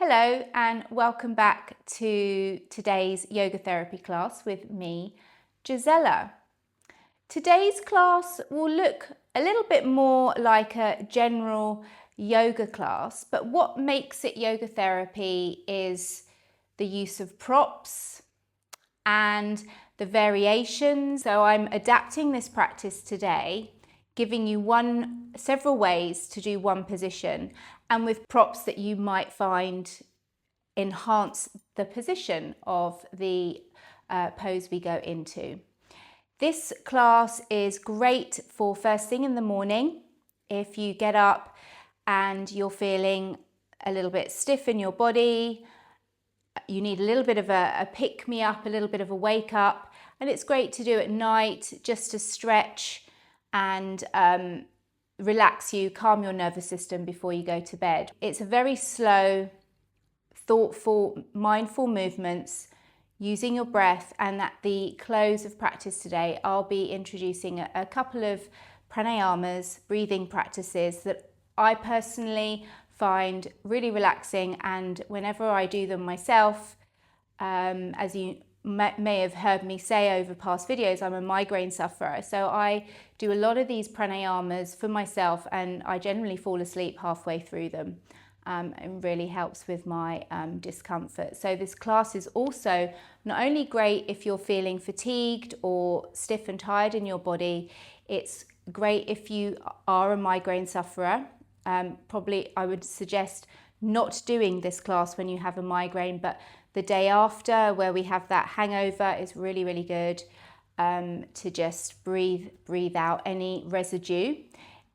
Hello and welcome back to today's yoga therapy class with me, Gisela. Today's class will look a little bit more like a general yoga class, but what makes it yoga therapy is the use of props and the variations. So I'm adapting this practice today, giving you several ways to do one position, and with props that you might find enhance the position of the pose we go into. This class is great for first thing in the morning. If you get up and you're feeling a little bit stiff in your body, you need a little bit of a pick-me-up, a little bit of a wake-up, and it's great to do at night just to stretch and relax you, calm your nervous system before you go to bed. It's a very slow, thoughtful, mindful movements using your breath, and at the close of practice today, I'll be introducing a couple of pranayamas, breathing practices that I personally find really relaxing, and whenever I do them myself, as you may have heard me say over past videos, I'm a migraine sufferer, so I do a lot of these pranayamas for myself, and I generally fall asleep halfway through them. It really helps with my discomfort. So this class is also not only great if you're feeling fatigued or stiff and tired in your body, it's great if you are a migraine sufferer. Probably I would suggest not doing this class when you have a migraine, but the day after, where we have that hangover, is really, really good to just breathe out any residue.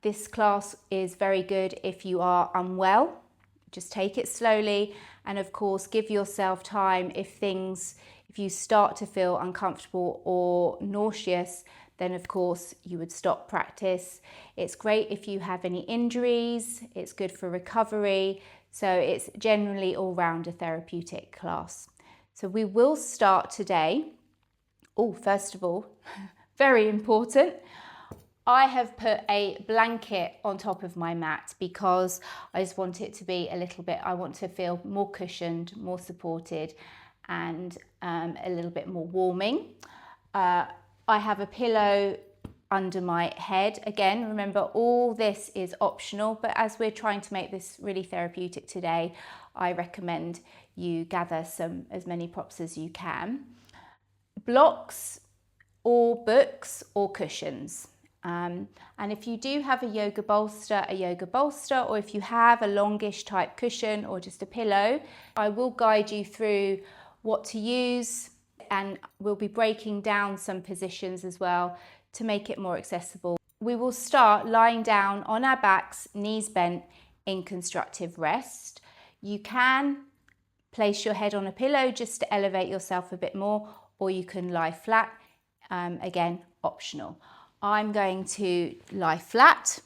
This class is very good if you are unwell. Just take it slowly, and of course give yourself time. If you start to feel uncomfortable or nauseous, then of course you would stop practice. It's great if you have any injuries, it's good for recovery. So it's generally all round a therapeutic class. So we will start today. Oh, first of all, very important, I have put a blanket on top of my mat because I just want it to be I want to feel more cushioned, more supported, and a little bit more warming. I have a pillow under my head. Again, remember, all this is optional, but as we're trying to make this really therapeutic today, I recommend you gather as many props as you can. Blocks or books or cushions. And if you do have a yoga bolster, or if you have a longish type cushion or just a pillow, I will guide you through what to use, and we'll be breaking down some positions as well to make it more accessible. We will start lying down on our backs, knees bent, in constructive rest. You can place your head on a pillow just to elevate yourself a bit more, or you can lie flat, again, optional. I'm going to lie flat.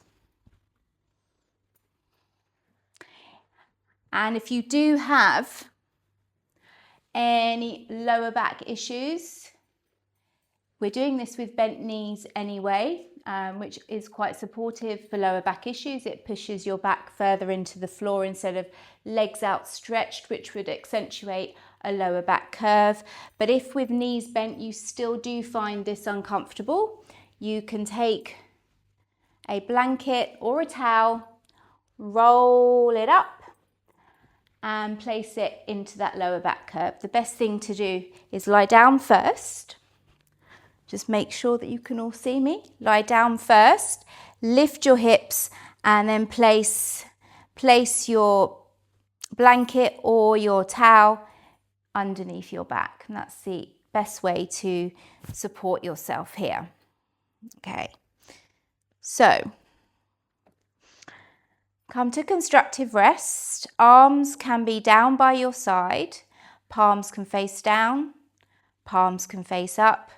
And if you do have any lower back issues, we're doing this with bent knees anyway, which is quite supportive for lower back issues. It pushes your back further into the floor instead of legs outstretched, which would accentuate a lower back curve. But if with knees bent you still do find this uncomfortable, you can take a blanket or a towel, roll it up, and place it into that lower back curve. The best thing to do is lie down first. Just make sure that you can all see me. Lie down first, lift your hips, and then place your blanket or your towel underneath your back. And that's the best way to support yourself here. Okay, so come to constructive rest. Arms can be down by your side, palms can face down, palms can face up,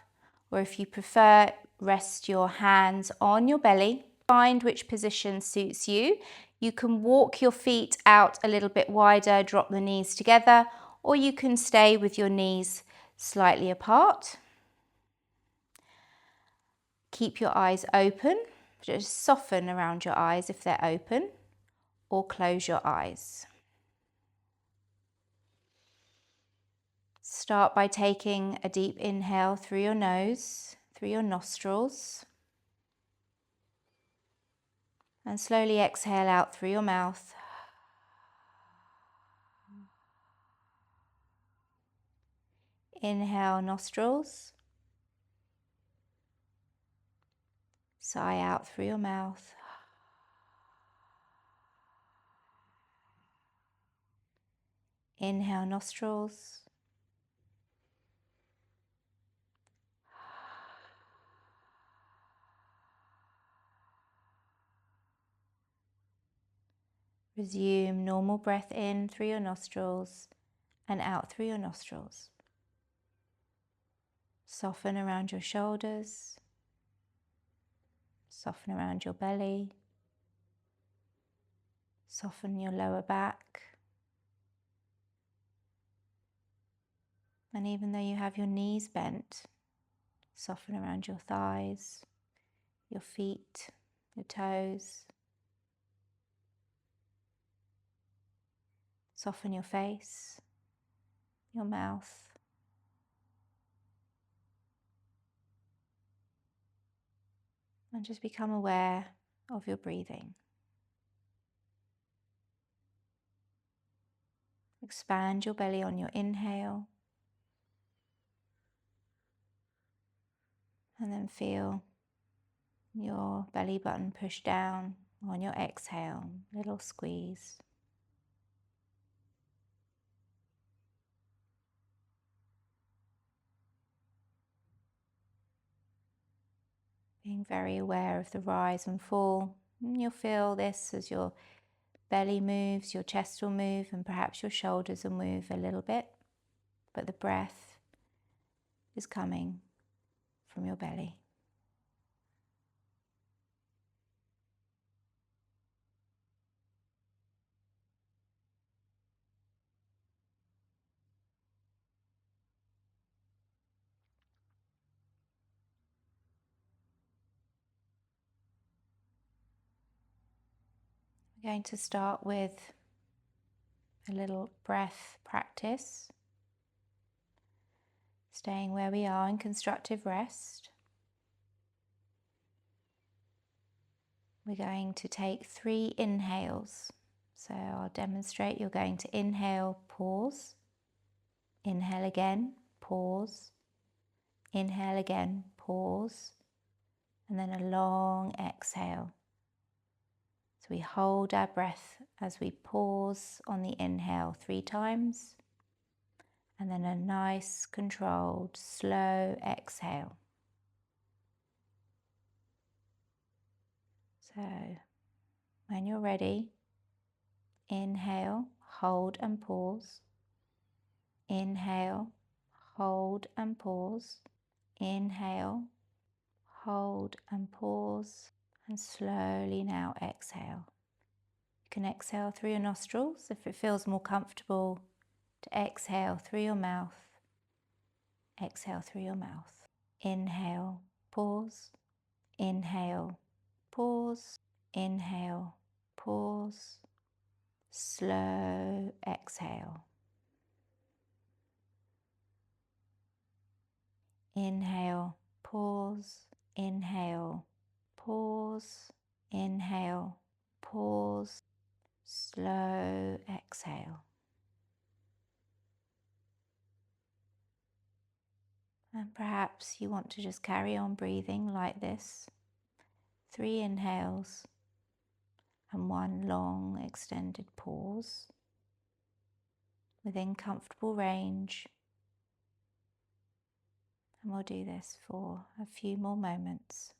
or if you prefer, rest your hands on your belly. Find which position suits you. You can walk your feet out a little bit wider, drop the knees together, or you can stay with your knees slightly apart. Keep your eyes open. Just soften around your eyes if they're open, or close your eyes. Start by taking a deep inhale through your nose, through your nostrils, and slowly exhale out through your mouth. Inhale, nostrils. Sigh out through your mouth. Inhale, nostrils. Resume normal breath in through your nostrils and out through your nostrils. Soften around your shoulders. Soften around your belly. Soften your lower back. And even though you have your knees bent, soften around your thighs, your feet, your toes. Soften your face, your mouth. And just become aware of your breathing. Expand your belly on your inhale. And then feel your belly button push down on your exhale, little squeeze. Being very aware of the rise and fall. And you'll feel this as your belly moves, your chest will move, and perhaps your shoulders will move a little bit. But the breath is coming from your belly. We're going to start with a little breath practice, staying where we are in constructive rest. We're going to take 3 inhales. So I'll demonstrate. You're going to inhale, pause, inhale again, pause, inhale again, pause, and then a long exhale. So we hold our breath as we pause on the inhale 3 times, and then a nice controlled slow exhale. So when you're ready, inhale, hold and pause. Inhale, hold and pause. Inhale, hold and pause, and slowly now exhale. You can exhale through your nostrils if it feels more comfortable to exhale through your mouth. Exhale through your mouth. Inhale, pause. Inhale, pause. Inhale, pause. Slow exhale. Inhale, pause. Inhale, pause. Inhale, pause. Slow exhale. And perhaps you want to just carry on breathing like this. 3 inhales and 1 long extended pause within comfortable range. And we'll do this for a few more moments.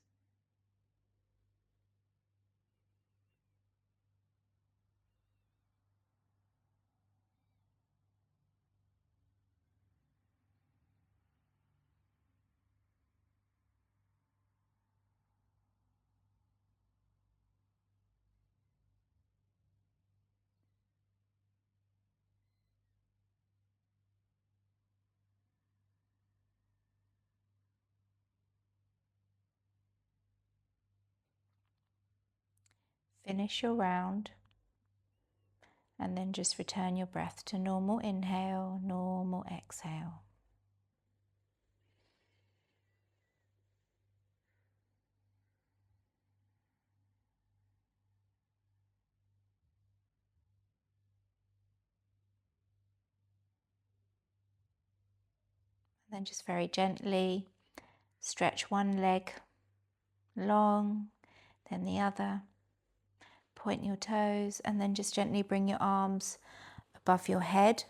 Finish your round and then just return your breath to normal inhale, normal exhale. then just very gently stretch one leg long, then the other. Point your toes and then just gently bring your arms above your head.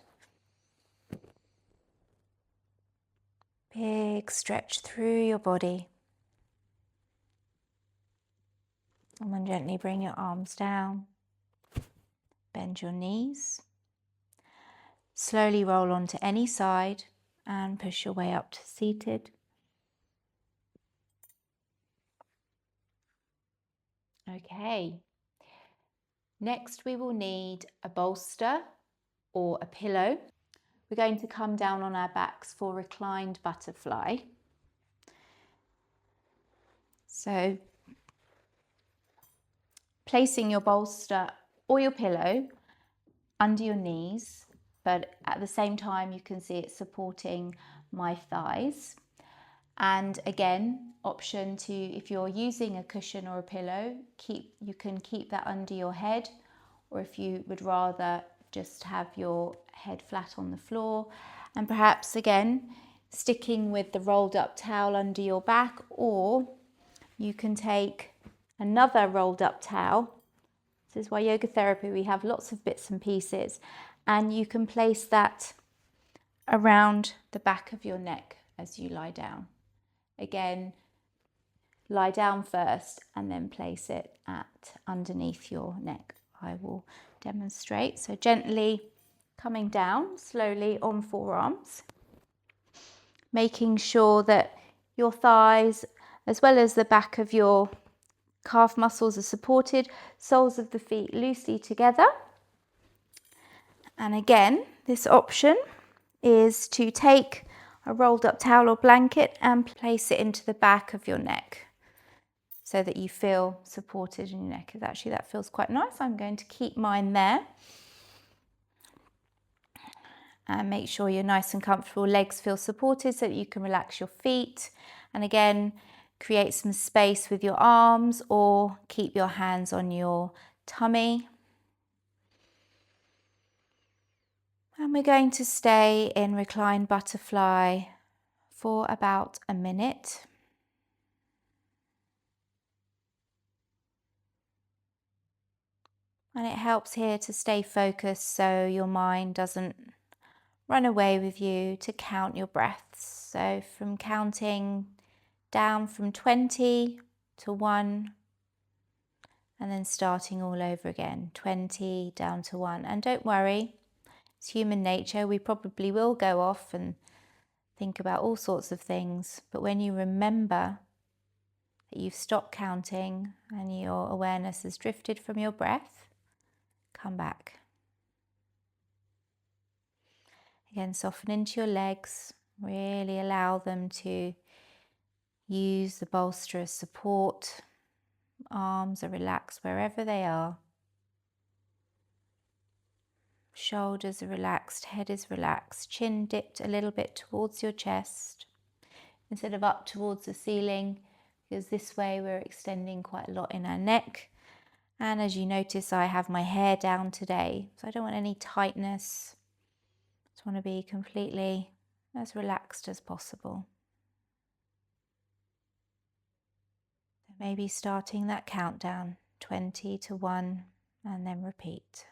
Big stretch through your body. And then gently bring your arms down. Bend your knees. Slowly roll onto any side and push your way up to seated. Okay. Next we will need a bolster or a pillow. We're going to come down on our backs for reclined butterfly. So placing your bolster or your pillow under your knees, but at the same time you can see it supporting my thighs. And again, option to, if you're using a cushion or a pillow, you can keep that under your head, or if you would rather just have your head flat on the floor. And perhaps again, sticking with the rolled up towel under your back, or you can take another rolled up towel. This is why yoga therapy, we have lots of bits and pieces, and you can place that around the back of your neck as you lie down. Again, lie down first and then place it underneath your neck. I will demonstrate. So gently coming down slowly on forearms, making sure that your thighs as well as the back of your calf muscles are supported, soles of the feet loosely together. And again, this option is to take a rolled up towel or blanket and place it into the back of your neck so that you feel supported in your neck. Actually, that feels quite nice. I'm going to keep mine there. And make sure you're nice and comfortable. Legs feel supported so that you can relax your feet. And again, create some space with your arms or keep your hands on your tummy. And we're going to stay in reclined butterfly for about a minute. And it helps here to stay focused so your mind doesn't run away with you, to count your breaths. So from counting down from 20 to 1, and then starting all over again, 20 down to 1. And don't worry, it's human nature. We probably will go off and think about all sorts of things. But when you remember that you've stopped counting and your awareness has drifted from your breath, come back. Again, soften into your legs. Really allow them to use the bolster as support. Arms are relaxed wherever they are. Shoulders are relaxed, head is relaxed, chin dipped a little bit towards your chest instead of up towards the ceiling, because this way we're extending quite a lot in our neck. And as you notice, I have my hair down today, so I don't want any tightness. I just want to be completely as relaxed as possible. Maybe starting that countdown, 20 to 1, and then repeat.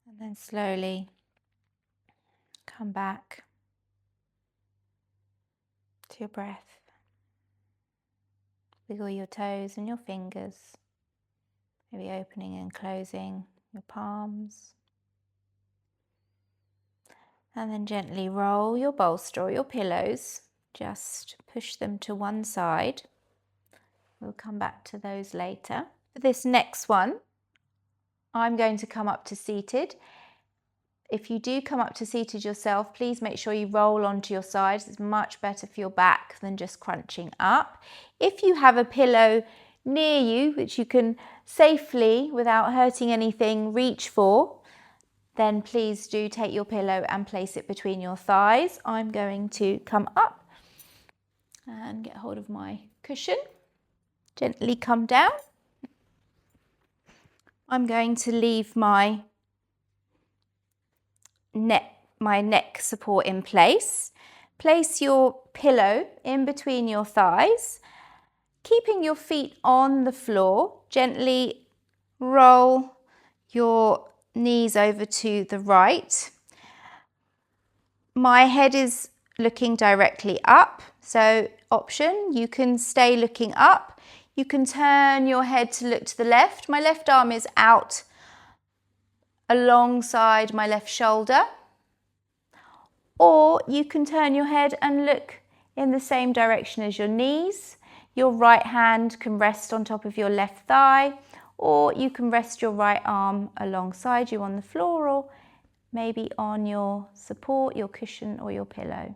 And then slowly come back. your breath. Wiggle your toes and your fingers, maybe opening and closing your palms. And then gently roll your bolster or your pillows. Just push them to one side. We'll come back to those later. For this next one, I'm going to come up to seated. If you do come up to seated yourself, please make sure you roll onto your sides. It's much better for your back than just crunching up. If you have a pillow near you, which you can safely, without hurting anything, reach for, then please do take your pillow and place it between your thighs. I'm going to come up and get hold of my cushion. Gently come down. I'm going to leave my neck support in place. Place your pillow in between your thighs, keeping your feet on the floor. Gently roll your knees over to the right. My head is looking directly up, so option, you can stay looking up. You can turn your head to look to the left. My left arm is out alongside my left shoulder. Or you can turn your head and look in the same direction as your knees. Your right hand can rest on top of your left thigh, or you can rest your right arm alongside you on the floor, or maybe on your support, your cushion or your pillow.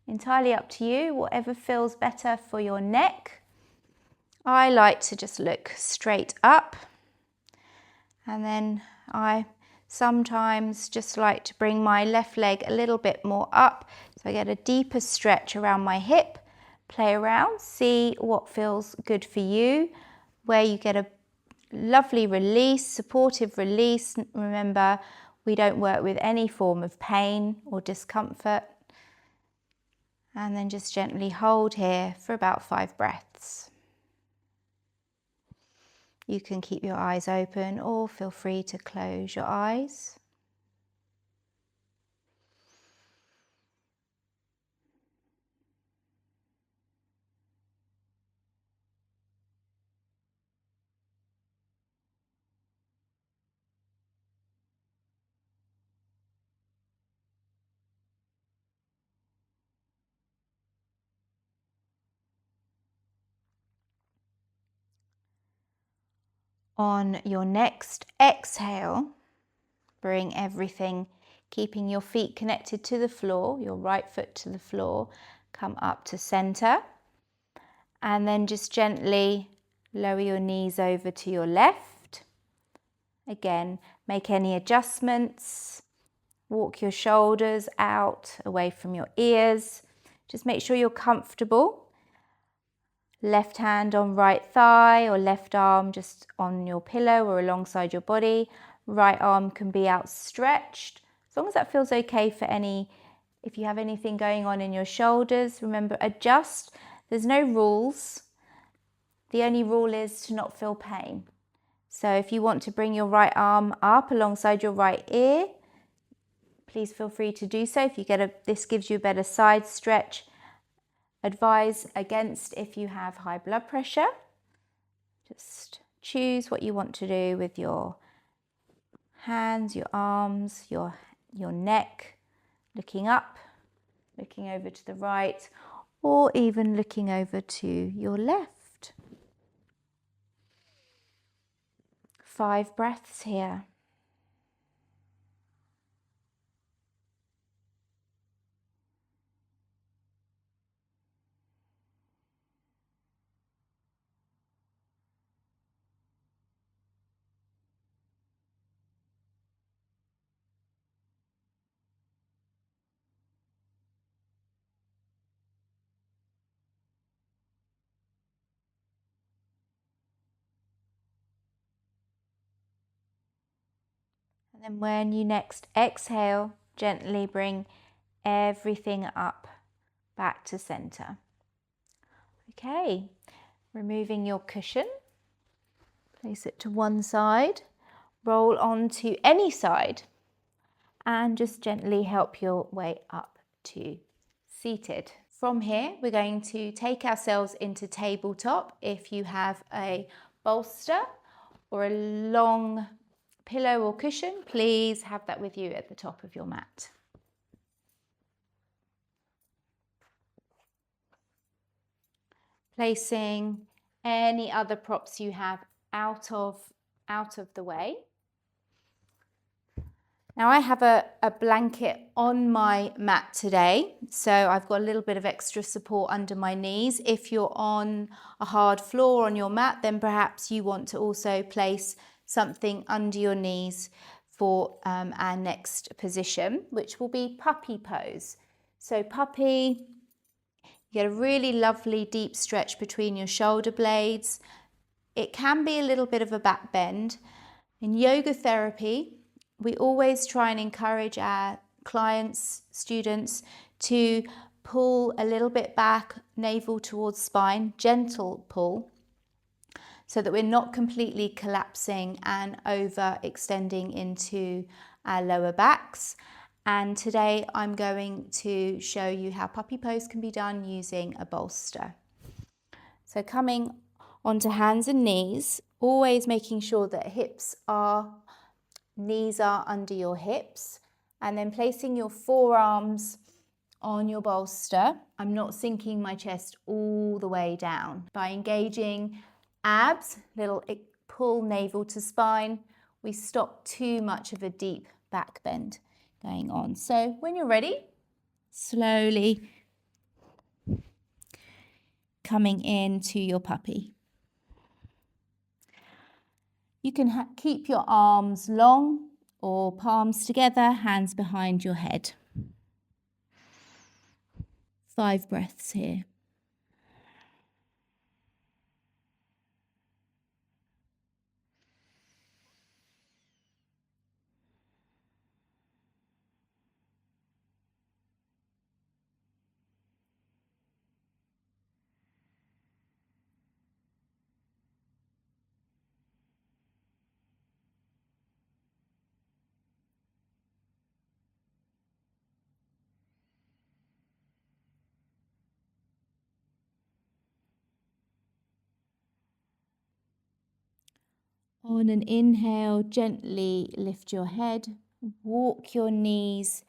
Entirely up to you, whatever feels better for your neck. I like to just look straight up, and then I sometimes just like to bring my left leg a little bit more up so I get a deeper stretch around my hip. Play around, see what feels good for you, where you get a lovely release, supportive release. Remember, we don't work with any form of pain or discomfort. And then just gently hold here for about 5 breaths. You can keep your eyes open or feel free to close your eyes. On your next exhale, bring everything, keeping your feet connected to the floor, your right foot to the floor, come up to center. And then just gently lower your knees over to your left. Again, make any adjustments. Walk your shoulders out away from your ears. Just make sure you're comfortable. Left hand on right thigh or left arm just on your pillow or alongside your body. Right arm can be outstretched. As long as that feels okay for if you have anything going on in your shoulders, remember, adjust. There's no rules. The only rule is to not feel pain. So if you want to bring your right arm up alongside your right ear, please feel free to do so. If you this gives you a better side stretch. Advise against if you have high blood pressure. Just choose what you want to do with your hands, your arms, your neck, looking up, looking over to the right, or even looking over to your left. 5 breaths here. And then when you next exhale, gently bring everything up back to center. Okay, removing your cushion, place it to one side, roll onto any side, and just gently help your way up to seated. From here, we're going to take ourselves into tabletop. If you have a bolster or a long pillow or cushion, please have that with you at the top of your mat. Placing any other props you have out of the way. Now I have a blanket on my mat today, so I've got a little bit of extra support under my knees. If you're on a hard floor on your mat, then perhaps you want to also place something under your knees for our next position, which will be puppy pose. So puppy, you get a really lovely deep stretch between your shoulder blades. It can be a little bit of a back bend. In yoga therapy, we always try and encourage our clients, students to pull a little bit back, navel towards spine, gentle pull, so that we're not completely collapsing and overextending into our lower backs. And today I'm going to show you how puppy pose can be done using a bolster. So coming onto hands and knees, always making sure that knees are under your hips, and then placing your forearms on your bolster. I'm not sinking my chest all the way down. By engaging abs, little pull navel to spine, we stop too much of a deep back bend going on. So when you're ready, slowly coming into your puppy. You can keep your arms long or palms together, hands behind your head. 5 breaths here. On an inhale, gently lift your head, walk your knees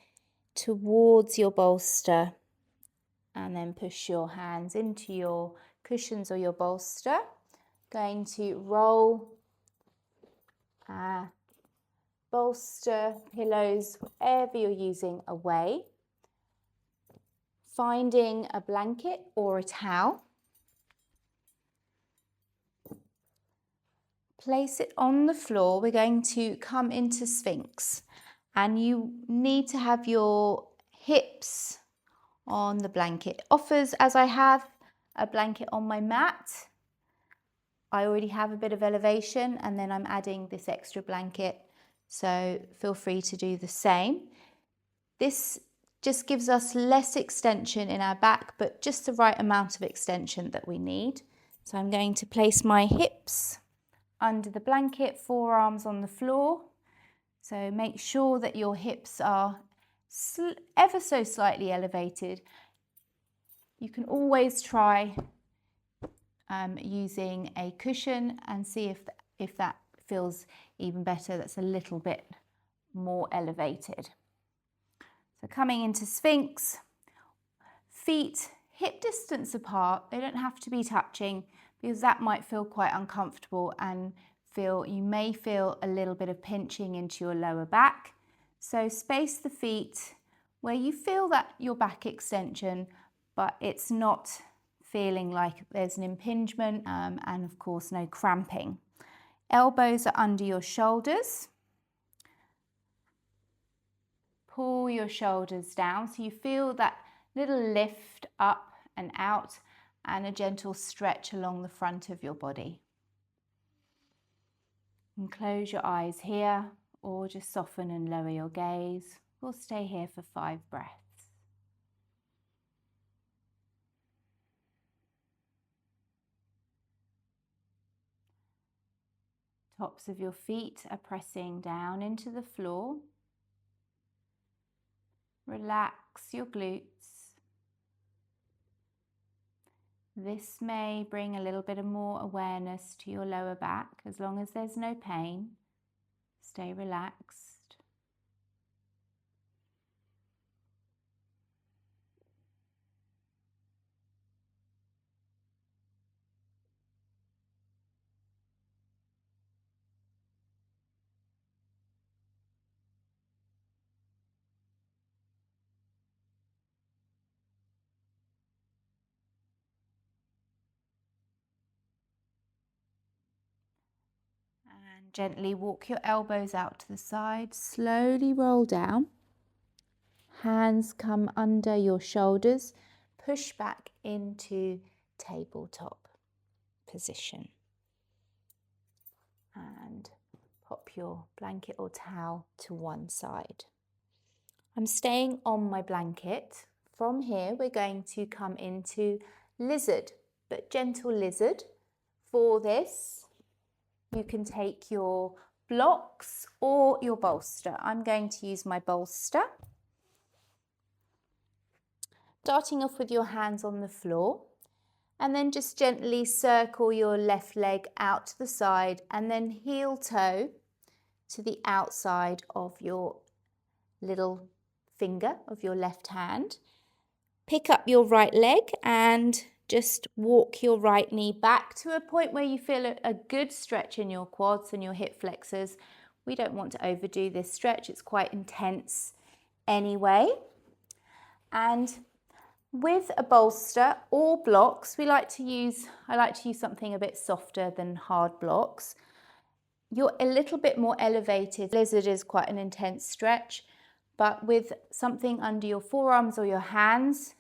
towards your bolster, and then push your hands into your cushions or your bolster. Going to roll bolster, pillows, whatever you're using away. Finding a blanket or a towel. Place it on the floor. We're going to come into Sphinx, and you need to have your hips on the blanket. Offers, as I have a blanket on my mat, I already have a bit of elevation, and then I'm adding this extra blanket, so feel free to do the same. This just gives us less extension in our back, but just the right amount of extension that we need. So I'm going to place my hips under the blanket, forearms on the floor. So make sure that your hips are ever so slightly elevated. You can always try using a cushion and see if that feels even better. That's a little bit more elevated. So coming into Sphinx, feet hip distance apart. They don't have to be touching, because that might feel quite uncomfortable and you may feel a little bit of pinching into your lower back. So space the feet where you feel that your back extension, but it's not feeling like there's an impingement, and of course no cramping. Elbows are under your shoulders. Pull your shoulders down so you feel that little lift up and out, and a gentle stretch along the front of your body. And close your eyes here, or just soften and lower your gaze. We'll stay here for 5 breaths. Tops of your feet are pressing down into the floor. Relax your glutes. This may bring a little bit of more awareness to your lower back. As long as there's no pain, stay relaxed. And gently walk your elbows out to the side, slowly roll down. Hands come under your shoulders, push back into tabletop position. And pop your blanket or towel to one side. I'm staying on my blanket. From here, we're going to come into lizard, but gentle lizard. For this, you can take your blocks or your bolster. I'm going to use my bolster. Starting off with your hands on the floor, and then just gently circle your left leg out to the side and then heel toe to the outside of your little finger of your left hand. Pick up your right leg and just walk your right knee back to a point where you feel a good stretch in your quads and your hip flexors. We don't want to overdo this stretch, it's quite intense anyway. And with a bolster or blocks, I like to use something a bit softer than hard blocks. You're a little bit more elevated. Lizard is quite an intense stretch, but with something under your forearms or your hands,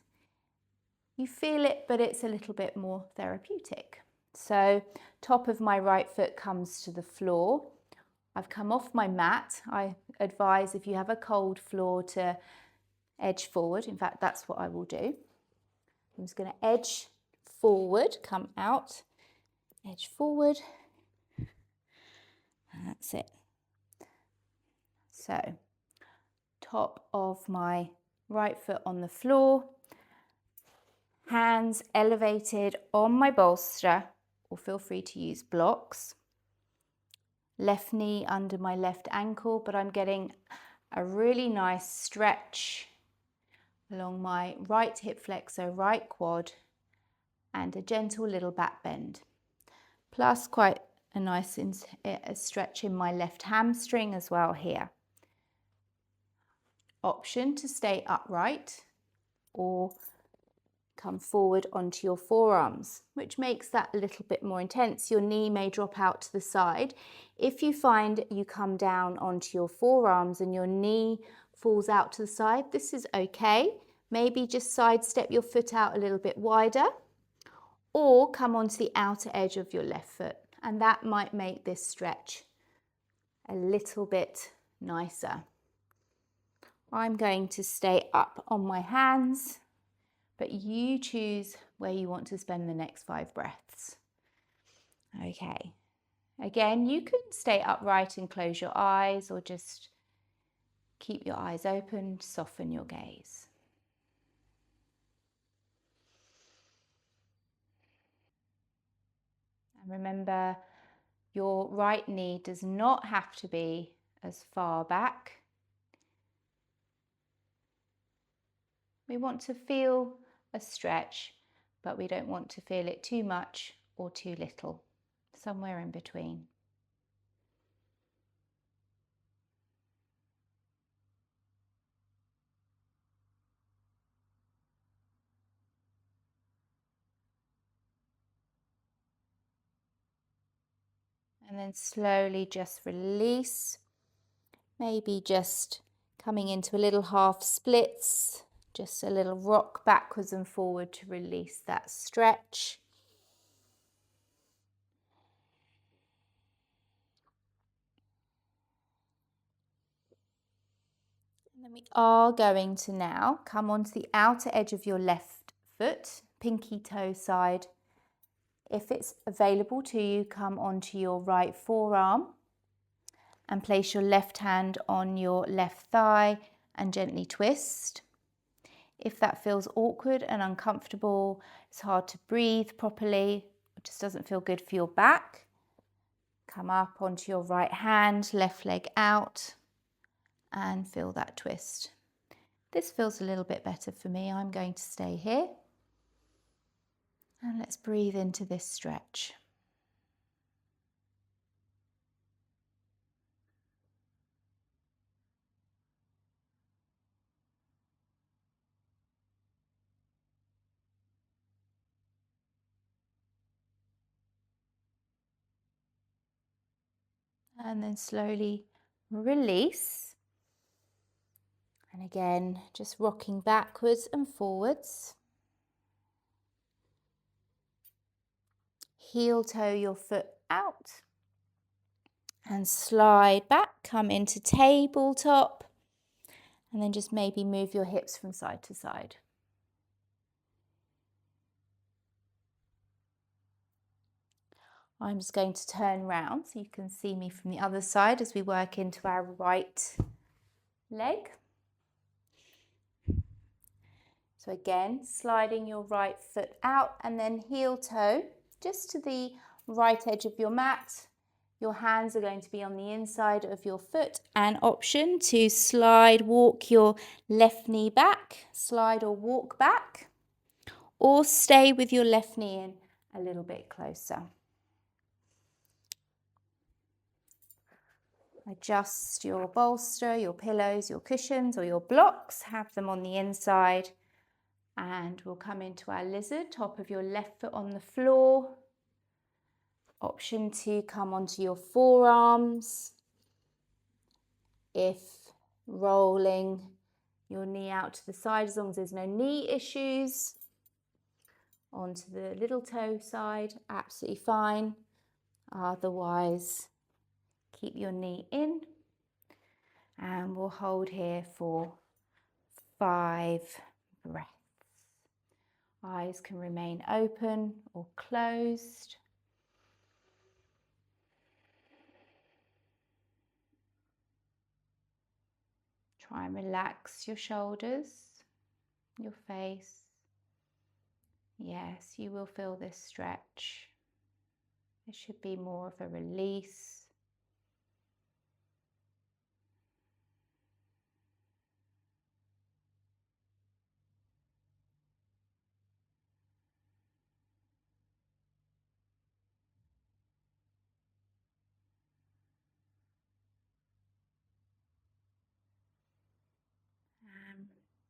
you feel it, but it's a little bit more therapeutic. So top of my right foot comes to the floor. I've come off my mat. I advise if you have a cold floor to edge forward. In fact, that's what I will do. I'm just going to edge forward, come out, edge forward. That's it. So, top of my right foot on the floor, hands elevated on my bolster, or feel free to use blocks. Left knee under my left ankle, but I'm getting a really nice stretch along my right hip flexor, right quad, and a gentle little back bend. Plus quite a nice stretch in my left hamstring as well here. Option to stay upright or come forward onto your forearms, which makes that a little bit more intense. Your knee may drop out to the side. If you find you come down onto your forearms and your knee falls out to the side, this is okay. Maybe just sidestep your foot out a little bit wider or come onto the outer edge of your left foot, and that might make this stretch a little bit nicer. I'm going to stay up on my hands, but you choose where you want to spend the next 5 breaths. Okay. Again, you can stay upright and close your eyes, or just keep your eyes open, soften your gaze. And remember, your right knee does not have to be as far back. We want to feel a stretch, but we don't want to feel it too much or too little, somewhere in between. And then slowly just release, maybe just coming into a little half splits, just a little rock backwards and forward to release that stretch. And then we are going to now come onto the outer edge of your left foot, pinky toe side. If it's available to you, come onto your right forearm and place your left hand on your left thigh and gently twist. If that feels awkward and uncomfortable, it's hard to breathe properly, it just doesn't feel good for your back, come up onto your right hand, left leg out, and feel that twist. This feels a little bit better for me. I'm going to stay here. And let's breathe into this stretch. And then slowly release. And again, just rocking backwards and forwards. Heel toe your foot out. And slide back, come into tabletop. And then just maybe move your hips from side to side. I'm just going to turn round so you can see me from the other side as we work into our right leg. So again, sliding your right foot out and then heel toe just to the right edge of your mat. Your hands are going to be on the inside of your foot. An option to slide, walk your left knee back, slide or walk back, or stay with your left knee in a little bit closer. Adjust your bolster, your pillows, your cushions or your blocks, have them on the inside. And we'll come into our lizard, top of your left foot on the floor. Option to come onto your forearms. If rolling your knee out to the side, as long as there's no knee issues. Onto the little toe side, absolutely fine. Otherwise, keep your knee in. And we'll hold here for 5 breaths. Eyes can remain open or closed. Try and relax your shoulders, your face. Yes, you will feel this stretch. It should be more of a release.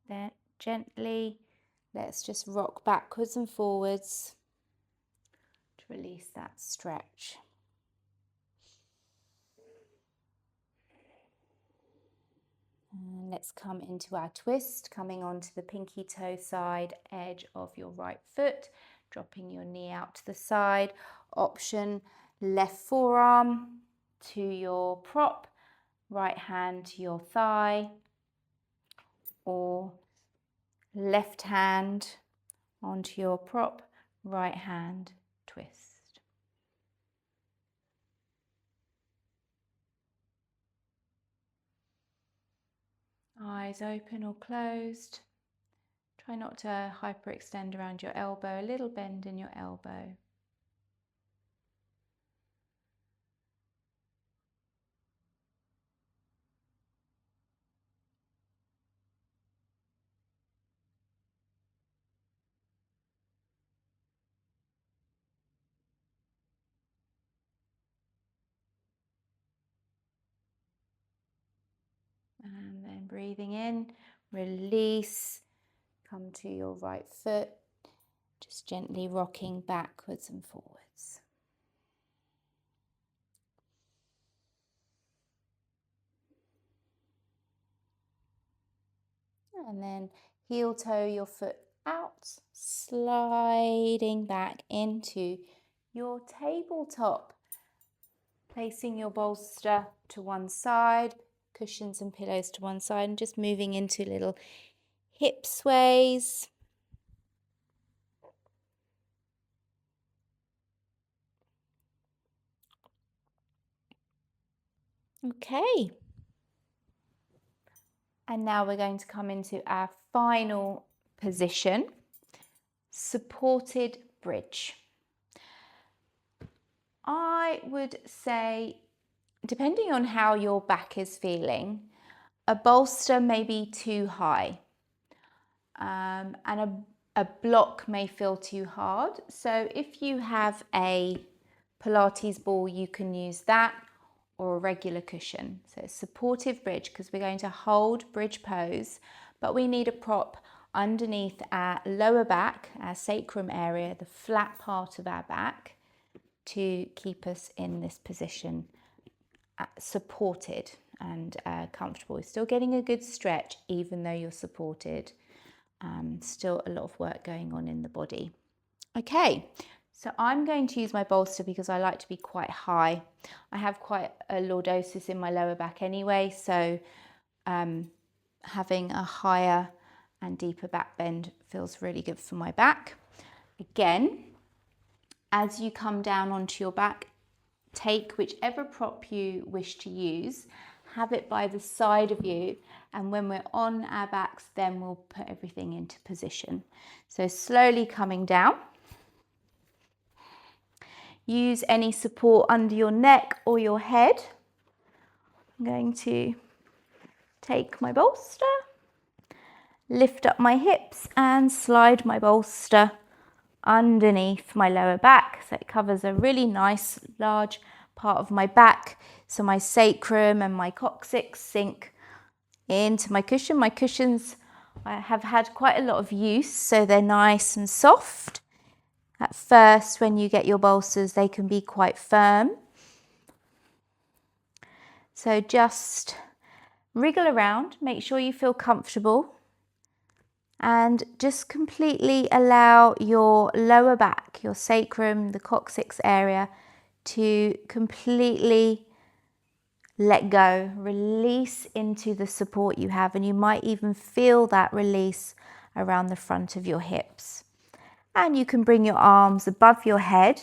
Then gently, let's just rock backwards and forwards to release that stretch. And let's come into our twist, coming onto the pinky toe side edge of your right foot, dropping your knee out to the side. Option, left forearm to your prop, right hand to your thigh, or left hand onto your prop, right hand twist. Eyes open or closed. Try not to hyperextend around your elbow, a little bend in your elbow. And then breathing in, release, come to your right foot, just gently rocking backwards and forwards. And then heel toe your foot out, sliding back into your tabletop. Placing your bolster to one side, cushions and pillows to one side, and just moving into little hip sways. Okay. And now we're going to come into our final position, supported bridge. I would say, depending on how your back is feeling, a bolster may be too high, and a block may feel too hard. So if you have a Pilates ball, you can use that, or a regular cushion. So supportive bridge, because we're going to hold bridge pose, but we need a prop underneath our lower back, our sacrum area, the flat part of our back, to keep us in this position, supported and comfortable. We're still getting a good stretch even though you're supported. Still a lot of work going on in the body. Okay, so I'm going to use my bolster because I like to be quite high. I have quite a lordosis in my lower back anyway, so having a higher and deeper back bend feels really good for my back. Again, as you come down onto your back, take whichever prop you wish to use, have it by the side of you, and when we're on our backs, then we'll put everything into position. So slowly coming down. Use any support under your neck or your head. I'm going to take my bolster, lift up my hips and slide my bolster underneath my lower back, so it covers a really nice large part of my back, so my sacrum and my coccyx sink into my cushion. My cushions I have had quite a lot of use, so they're nice and soft. At first, when you get your bolsters, they can be quite firm, so just wriggle around, make sure you feel comfortable, and just completely allow your lower back, your sacrum, the coccyx area, to completely let go, release into the support you have, and you might even feel that release around the front of your hips. And you can bring your arms above your head,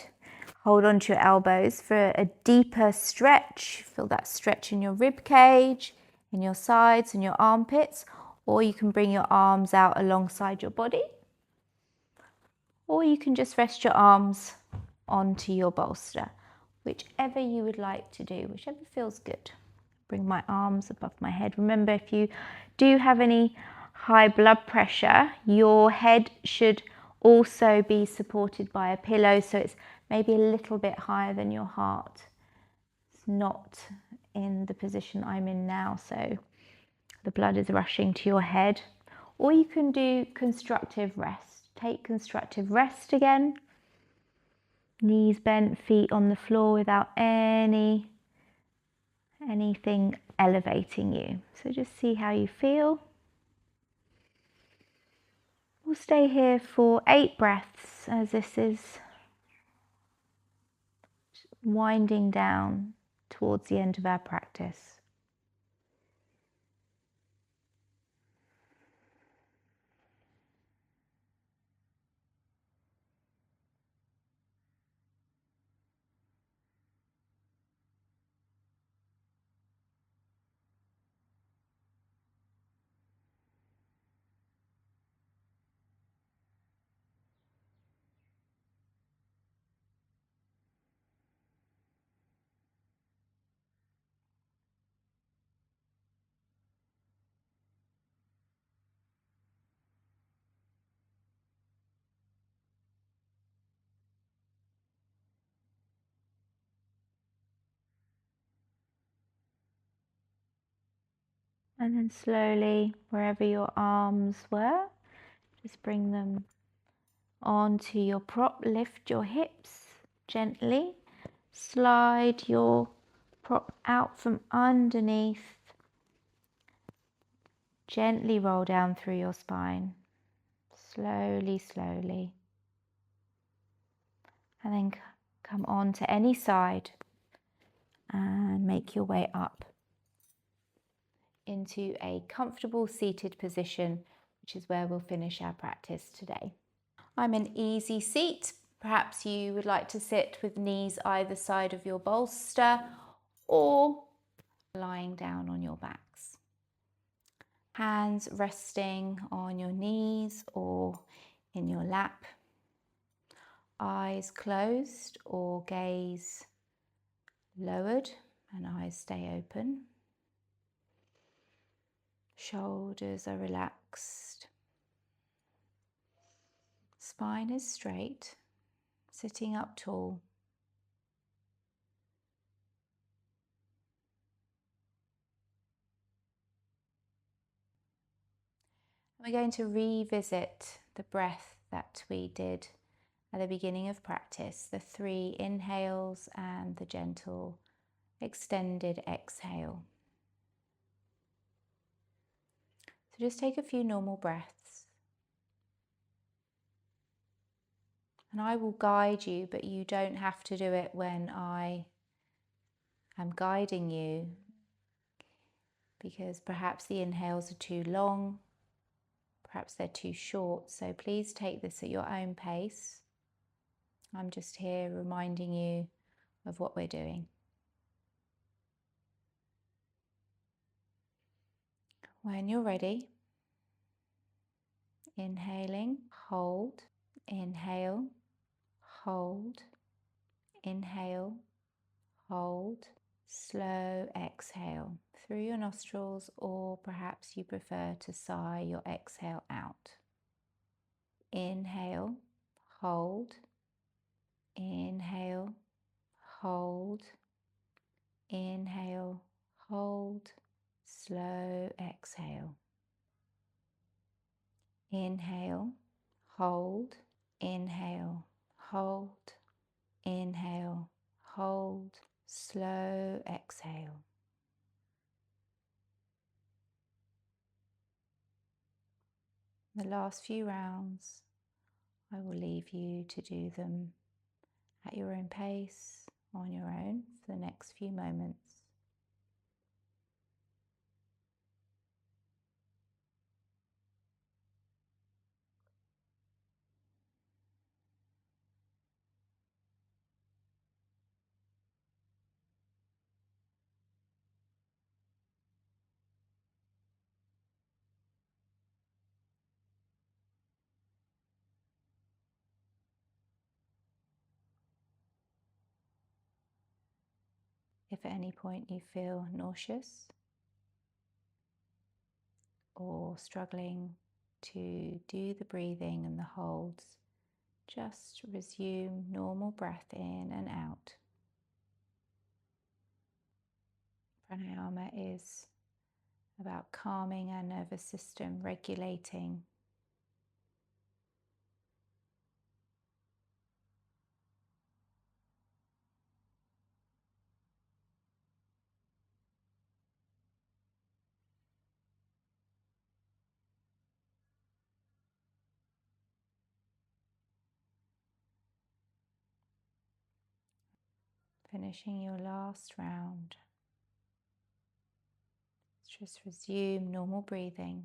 hold onto your elbows for a deeper stretch. Feel that stretch in your rib cage, in your sides and your armpits. Or you can bring your arms out alongside your body, or you can just rest your arms onto your bolster, whichever you would like to do, whichever feels good. Bring my arms above my head. Remember, if you do have any high blood pressure, your head should also be supported by a pillow, so it's maybe a little bit higher than your heart. It's not in the position I'm in now, so the blood is rushing to your head. Or you can do constructive rest. Take constructive rest again. Knees bent, feet on the floor without anything elevating you. So just see how you feel. We'll stay here for 8 breaths as this is winding down towards the end of our practice. And then slowly, wherever your arms were, just bring them onto your prop. Lift your hips gently. Slide your prop out from underneath. Gently roll down through your spine. Slowly, slowly. And then come on to any side and make your way up into a comfortable seated position, which is where we'll finish our practice today. I'm in easy seat. Perhaps you would like to sit with knees either side of your bolster or lying down on your backs. Hands resting on your knees or lap, eyes closed or gaze lowered and eyes stay open. Shoulders are relaxed. Spine is straight, sitting up tall. We're going to revisit the breath that we did at the beginning of practice, the 3 inhales and the gentle extended exhale. So just take a few normal breaths. And I will guide you, but you don't have to do it when I am guiding you, because perhaps the inhales are too long, perhaps they're too short. So please take this at your own pace. I'm just here reminding you of what we're doing. When you're ready, inhaling, hold, inhale, hold, inhale, hold, slow exhale through your nostrils, or perhaps you prefer to sigh your exhale out. Inhale, hold, inhale, hold, inhale, hold, slow exhale. Inhale, hold, inhale, hold, inhale, hold, slow exhale. The last few rounds, I will leave you to do them at your own pace, on your own, for the next few moments. If at any point you feel nauseous or struggling to do the breathing and the holds, just resume normal breath in and out. Pranayama is about calming our nervous system, regulating. Finishing your last round. Just resume normal breathing.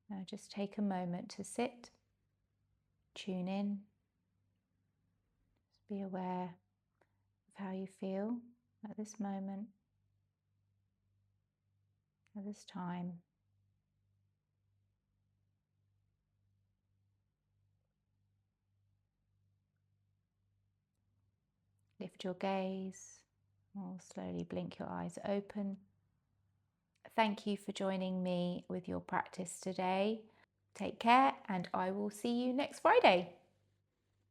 Now just take a moment to sit, tune in, just be aware of how you feel at this moment, at this time. Lift your gaze or slowly blink your eyes open. Thank you for joining me with your practice today. Take care, and I will see you next Friday.